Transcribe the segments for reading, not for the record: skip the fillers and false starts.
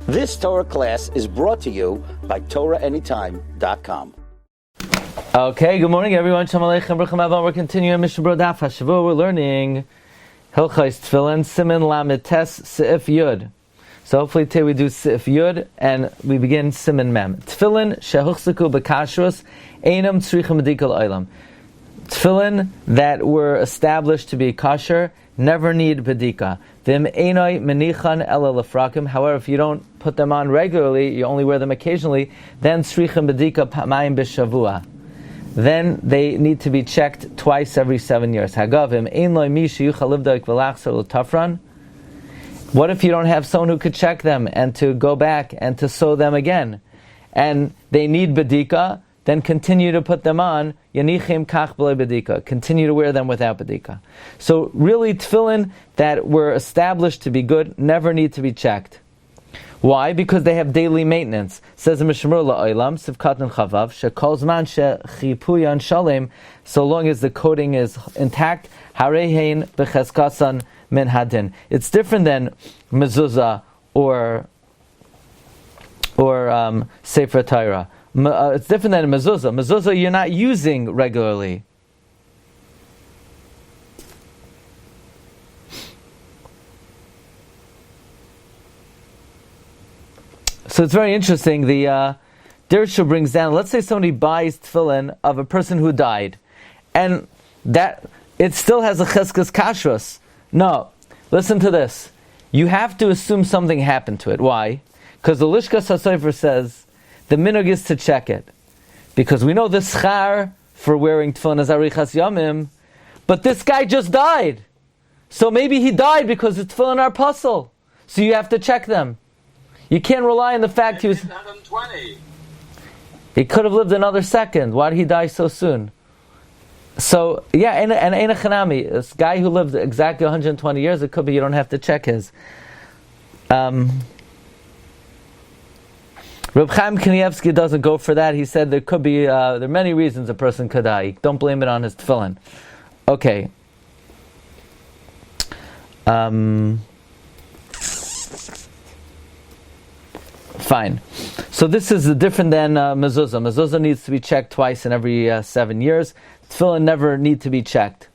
This Torah class is brought to you by TorahAnytime.com. Okay, good morning everyone. Shalom Aleichem, Baruch Haba. We're continuing Mishna Berura Hashavua. We're learning Hilchos Tefillin, Siman Lamed Tes Seif Yud. So hopefully today we do Seif Yud and we begin Siman Mem. Tefillin shehuchzaku b'kashrus einam tzrichim medikal olam. Tefillin that were established to be kosher never need bedika. Vim einoi menichan ela lefrakim. However, if you don't put them on regularly, you only wear them occasionally, then tzrichim bedika pamayim b'shavua. Then they need to be checked twice every 7 years. Hagavim einoi mi sheyuchal livdaik v'lachzor l'tafran. What if you don't have someone who could check them and to go back and to sew them again? And they need bedika, then continue to put them on. Yanichim kach b'lei bedika. Continue to wear them without bedika. So really, tefillin that were established to be good never need to be checked. Why? Because they have daily maintenance. Says the Mishna Berura la'olam, sivkat and chavav, shekol zman shechipuyan shalem, so long as the coating is intact, harehein b'cheskasan min hadin. It's different than mezuzah or sefer Torah. It's different than mezuzah. Mezuzah you're not using regularly. So it's very interesting. The Dirshu brings down, let's say somebody buys tefillin of a person who died, and that it still has a cheskes kashrus. No, listen to this. You have to assume something happened to it. Why? Because the Lishkas HaSofer says the minhag is to check it. Because we know the schar for wearing tefillin is arichas yamim, but this guy just died. So maybe he died because the tefillin are puzzle. So you have to check them. You can't rely on the fact he was... 120. He could have lived another second. Why did he die so soon? So, yeah, and Eina Chanami, this guy who lived exactly 120 years, it could be you don't have to check his. Reb Chaim Kanievsky doesn't go for that. He said there could be, there are many reasons a person could die. Don't blame it on his tefillin. Okay. Fine. So this is different than mezuzah. Mezuzah needs to be checked twice in every 7 years. Tefillin never need to be checked.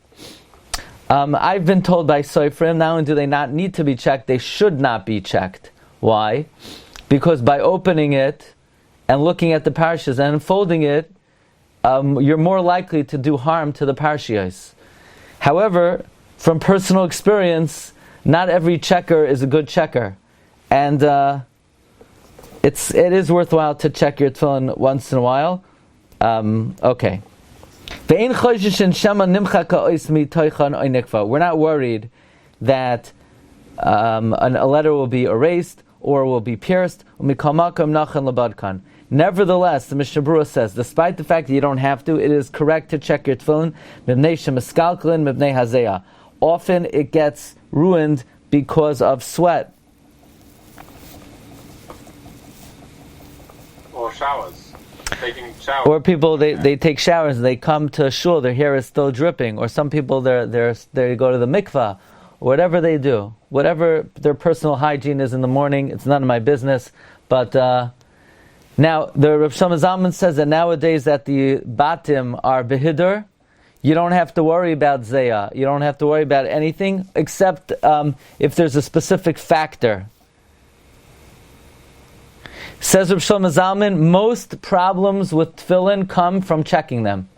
I've been told by Soifrim, not only do they not need to be checked, they should not be checked. Why? Because by opening it and looking at the parshas and unfolding it, you're more likely to do harm to the parshiyos. However, from personal experience, not every checker is a good checker. And it is worthwhile to check your tefillin once in a while. Okay. We're not worried that a letter will be erased or will be pierced. Nevertheless, the Mishna Berura says, despite the fact that you don't have to, it is correct to check your tefillin. Often it gets ruined because of sweat. Or showers. Taking showers. Or people, they take showers and they come to shul, their hair is still dripping. Or some people, they go to the mikvah. Whatever they do. Whatever their personal hygiene is in the morning, it's none of my business. But now, the Rav Shlomo Zalman says that nowadays that the batim are behiddur, you don't have to worry about zayah. You don't have to worry about anything except if there's a specific factor. Says Rav Shlomo Zalman, most problems with tefillin come from checking them.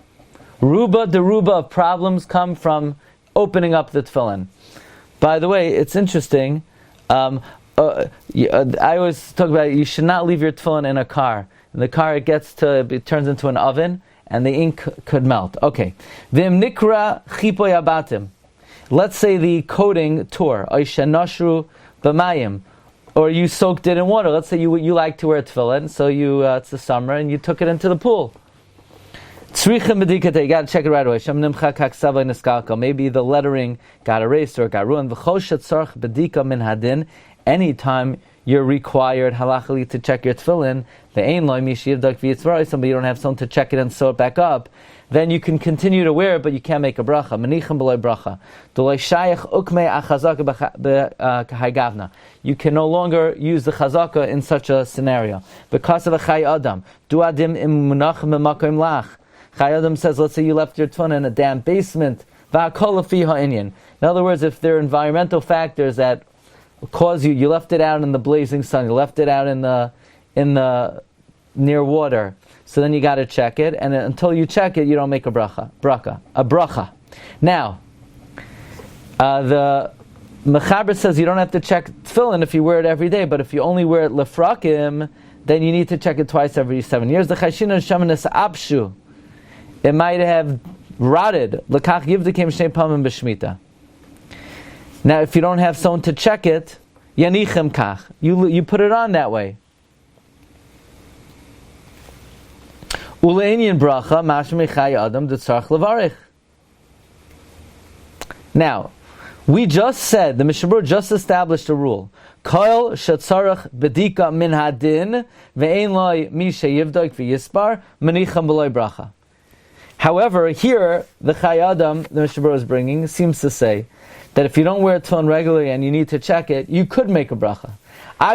Ruba of problems come from opening up the tefillin. By the way, it's interesting. I always talk about you should not leave your tefillin in a car. In the car, it turns into an oven, and the ink could melt. Okay. V'im nikra chipoy abatim. Let's say the coating tore. Oisha noshru b'mayim. Or you soaked it in water. Let's say you like to wear tefillin, so it's the summer, and you took it into the pool. You got to check it right away. Maybe the lettering got erased or got ruined. Anytime you're required halachically to check your tefillin, but you don't have someone to check it and sew it back up, then you can continue to wear it, but you can't make a bracha. Menichem b'loy bracha. You can no longer use the chazaka in such a scenario. Because of a chay adam. Duadim im munachem b'makom lach. Chay adam says, let's say you left your tefillin in a damp basement. V'akol lefi ha'inyan. In other words, if there are environmental factors that cause you left it out in the blazing sun, you left it out in the near water, so then you got to check it, and until you check it, you don't make a bracha. Now, the Mechaber says you don't have to check tefillin if you wear it every day, but if you only wear it lefrakim, then you need to check it twice every 7 years. The chayshina shamanis apshu, it might have rotted. L'kach yivdekem shnei pamim b'shmita. Now, if you don't have someone to check it, yanichem kach, you put it on that way. Uleinian bracha mashmei chay adam detzarach levarich. Now, we just said, the Mishna Berura just established a rule. Koil shetzarach bedika min hadin ve'ein loy mi sheyivdok v'yispar menicham b'loy bracha. However, here, the chay adam, the Mishna Berura is bringing, seems to say that if you don't wear a tefillin regularly and you need to check it, you could make a bracha.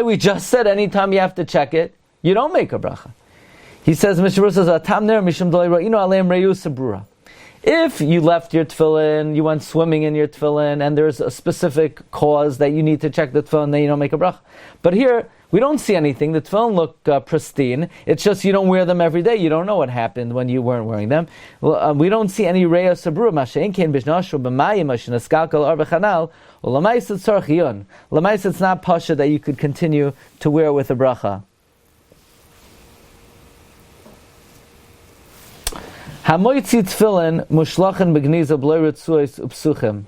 We just said anytime you have to check it, you don't make a bracha. He says, Mishna Berura says, Atam ner mishum d'lo yira'inu aleim re'us brura. If you left your tefillin, you went swimming in your tefillin, and there's a specific cause that you need to check the tefillin, then you don't make a bracha. But here, we don't see anything. The tefillin look pristine. It's just you don't wear them every day. You don't know what happened when you weren't wearing them. We don't see any reya sabrura. Mashein kein b'shnashu b'mayim mashenaskalkal ar b'chanal. L'mais it's tzarich yun. L'mais it's not pasha that you could continue to wear with a bracha. Hamoitzi tefillin mushlachen begniza b'loy ritzuos upsuchim.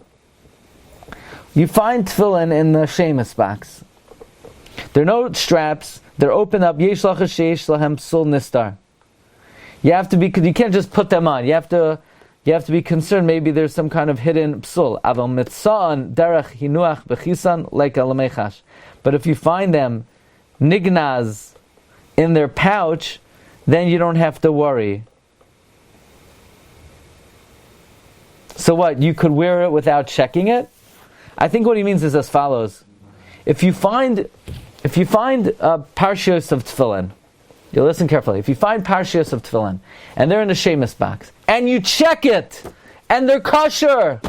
You find tefillin in the shemus box. There are no straps. They're open up. Yesh lacha sheish lahem psul nistar. You have to be. You can't just put them on. You have to be concerned. Maybe there's some kind of hidden psul. Aval mitzaan derech hinuach bechisan like a lamechash. But if you find them nignaz in their pouch, then you don't have to worry. So what? You could wear it without checking it? I think what he means is as follows. If you find Parshios of Tefillin, you listen carefully. If you find Parshios of Tefillin, and they're in the shemus box, and you check it, and they're kosher,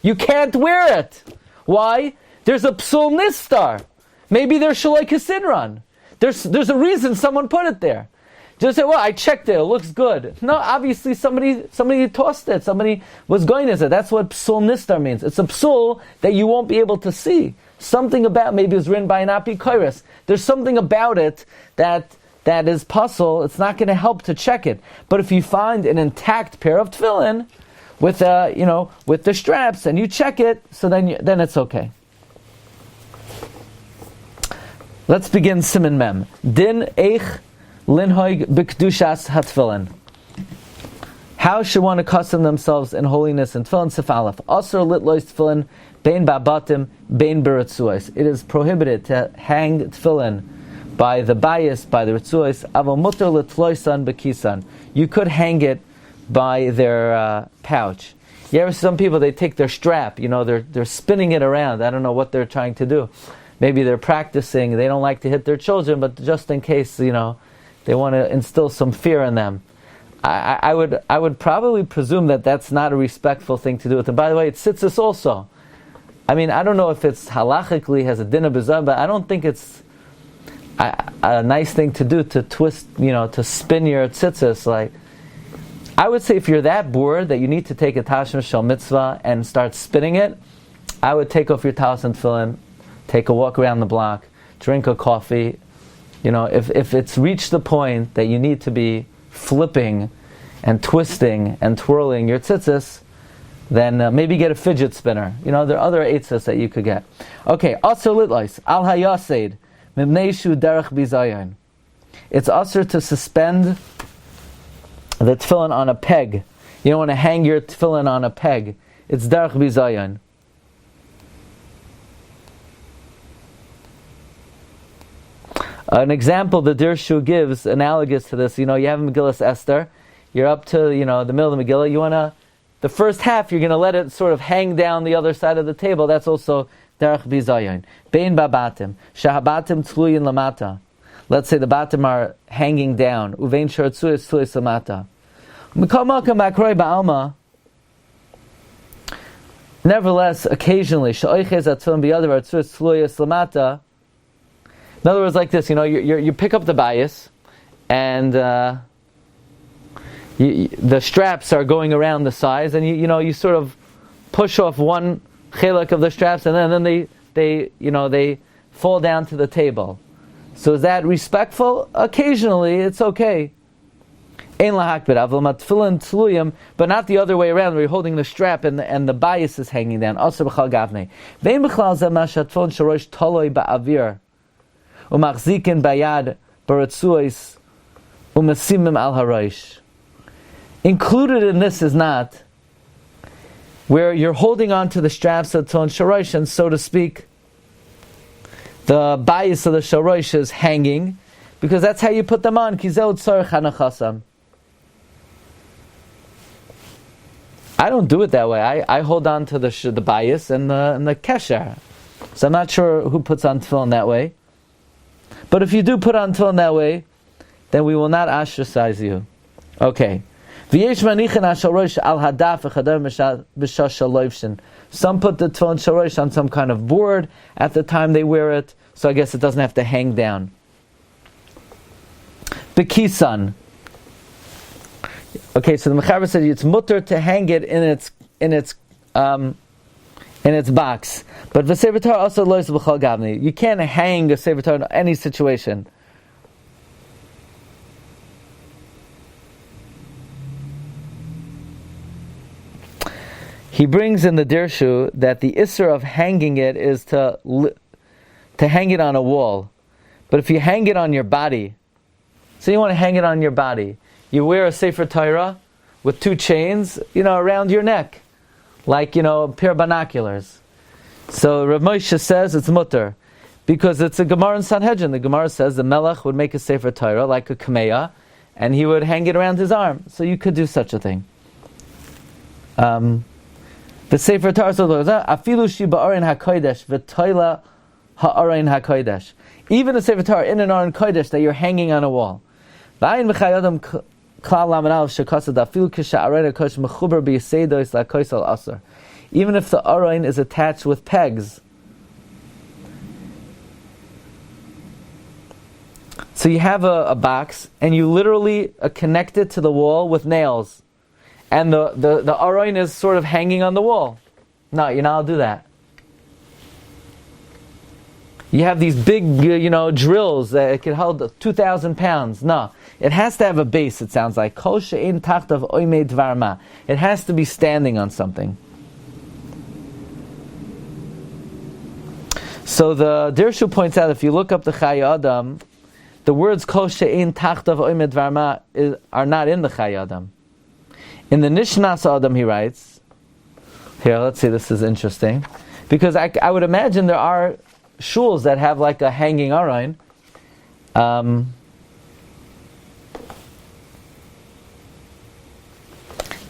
you can't wear it. Why? There's a psul nistar. Maybe there's shaloi kasidran. There's a reason someone put it there. Just say, well, I checked it looks good. No, obviously somebody tossed it. Somebody was going to say. That's what psul nistar means. It's a psul that you won't be able to see. Something about, maybe it was written by an apikoros. There's something about it that is puzzle. It's not going to help to check it. But if you find an intact pair of tefillin with the straps and you check it, so then it's okay. Let's begin Siman Mem. Din eich linhoig b'kedushas hatefillin. How should one accustom themselves in holiness in tefillin? Sif Aleph. Asur litlois tefillin bein ba'batim bein b'ritzuos. It is prohibited to hang tefillin by the bayis, by the ritzuos. Aval muter litloisan b'kisan. You could hang it by their pouch. You ever see some people, they take their strap, they're spinning it around. I don't know what they're trying to do. Maybe they're practicing. They don't like to hit their children, but just in case, they want to instill some fear in them. I would probably presume that that's not a respectful thing to do. And by the way, it tzitzis also. I mean, I don't know if it's halachically has a din of bizarre, but I don't think it's a nice thing to do to twist, to spin your tzitzis. Like, I would say if you're that bored that you need to take a tashma shel mitzvah and start spinning it, I would take off your talis and tefillin, take a walk around the block, drink a coffee. If it's reached the point that you need to be flipping and twisting and twirling your tzitzis, then maybe get a fidget spinner. There are other eitzas that you could get. Okay, asur litlois al hayaseid mibnei shu derech bizayon. It's asur to suspend the tefillin on a peg. You don't want to hang your tefillin on a peg. It's derech bizayon. An example the Dirshu gives, analogous to this, you have Megillas Esther, you're up to, the middle of the Megillah, the first half, you're going to let it sort of hang down the other side of the table. That's also Derech Bizayon. Bein babatim, shahabatim tluyin lamata. Let's say the batim are hanging down. Uvein sharatzuyas tluyas lamata. Mikol makam makroi ba'alma. Nevertheless, occasionally, sha'oichez atzvim biyadav atzuyas tluyas lamata. In other words, like this, you pick up the bias, and the straps are going around the sides, and you sort of push off one chelak of the straps, and then they fall down to the table. So is that respectful? Occasionally, it's okay. Ein lahakbid, tefillin tluyim, but not the other way around, where you're holding the strap and the bias is hanging down. Also b'chal gavnei. Vein b'chlal zeh ma shatfon shorosh toloi ba'avir, u'machzikin bayad baratzuos u'mesimim al harosh. Included in this is not where you're holding on to the straps of tefillin shorosh, and so to speak, the bias of the shorosh is hanging, because that's how you put them on. Kizeh tzarich hanachasam. I don't do it that way. I hold on to the bias and the kesher. So I'm not sure who puts on tefillin that way. But if you do put on tefillin that way, then we will not ostracize you. Okay. Some put the tefillin shorosh on some kind of board at the time they wear it, so I guess it doesn't have to hang down. Bekisan. Okay, so the Mechaber said it's mutter to hang it in its box, but v'sefer Torah also lois b'chol gavni. You can't hang a sefer Torah in any situation. He brings in the Dirshu that the isser of hanging it is to hang it on a wall. But if you hang it on your body, so you want to hang it on your body, you wear a Sefer Torah with two chains, around your neck, like, a pair of binoculars. So Rav Moshe says it's mutter, because it's a Gemara in Sanhedrin. The Gemara says the Melech would make a Sefer Torah like a kameya, and he would hang it around his arm. So you could do such a thing. The Sefer Torah afilu shi ba'arin hakodesh v'toila ha'arin hakodesh. Even a Sefer Torah in an aron kodesh that you're hanging on a wall. Even if the aron is attached with pegs. So you have a box, and you literally connect it to the wall with nails. And the aron is sort of hanging on the wall. No, you're not allowed to do that. You have these big, drills that can hold 2,000 pounds. No, it has to have a base, it sounds like. Kol she'ein tachtav oimei dvar ma. It has to be standing on something. So the Dirshu points out, if you look up the Chai Adam, the words Kol she'ein tachtav oimei dvar ma are not in the Chai Adam. In the Nishnas Adam, he writes, here, let's see, this is interesting, because I would imagine there are shuls that have like a hanging aron. The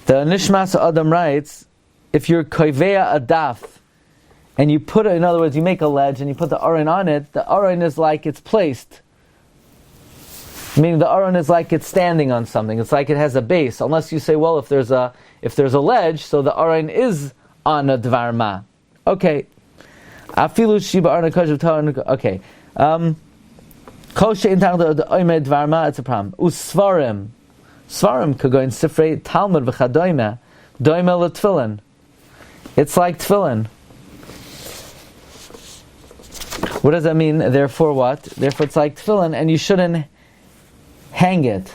Nishmas Adam writes, if you're koivea adaf, and you put it, in other words, you make a ledge and you put the aron on it, the aron is like it's placed. Meaning the aron is like it's standing on something. It's like it has a base. Unless you say, well, if there's a ledge, so the aron is on a dvar ma. Okay. Afilu shiba arna koshev Torah. Okay. Kol she'in tachtav oimei dvar ma, it's a problem. Usvarim. Svarim could go in Sifrei Talmud v'chadoime. Doime l'tefillin. It's like tefillin. What does that mean? Therefore what? Therefore it's like tefillin, and you shouldn't hang it.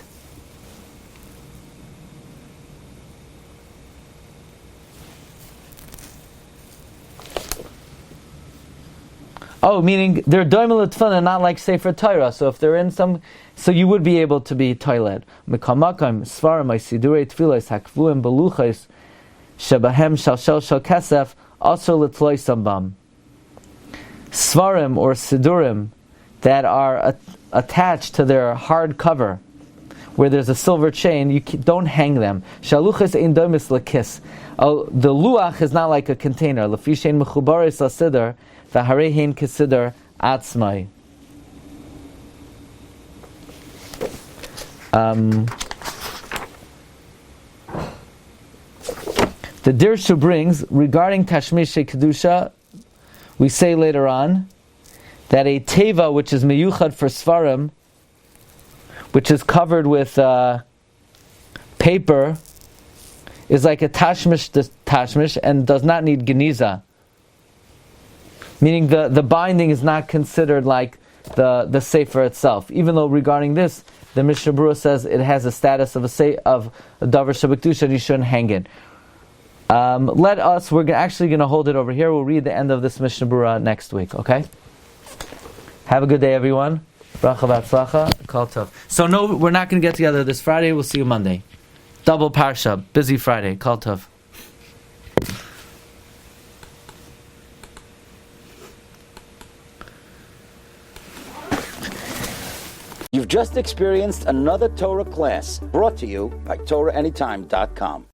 Oh, meaning they're doimel tefillin, not like Sefer Torah. So if they're in some, so you would be able to be toiled. Mekamakam svarim sidurei tefillos hakvuim beluchos shebahem shalshel shel kesef also l'tloisam bam. Svarim or sidurim that are attached to their hard cover, where there's a silver chain, you don't hang them. Shaluchas ein domis lekis. The luach is not like a container. Lefishein mechubaris lasidar v'harehein kisidar atzmai. The Dirshu brings, regarding Tashmish Kedusha, we say later on, that a teva, which is meyuchad for svarim, which is covered with paper, is like a tashmish and does not need geniza. Meaning the binding is not considered like the sefer itself. Even though regarding this, the Mishna Berura says it has a status of a davar shabakdusha and you shouldn't hang it. We're actually going to hold it over here. We'll read the end of this Mishna Berura next week, okay? Have a good day, everyone. Bracha v'atzlacha. Kol tov. So no, we're not going to get together this Friday. We'll see you Monday. Double Parsha. Busy Friday. Kol tov. You've just experienced another Torah class brought to you by TorahAnytime.com.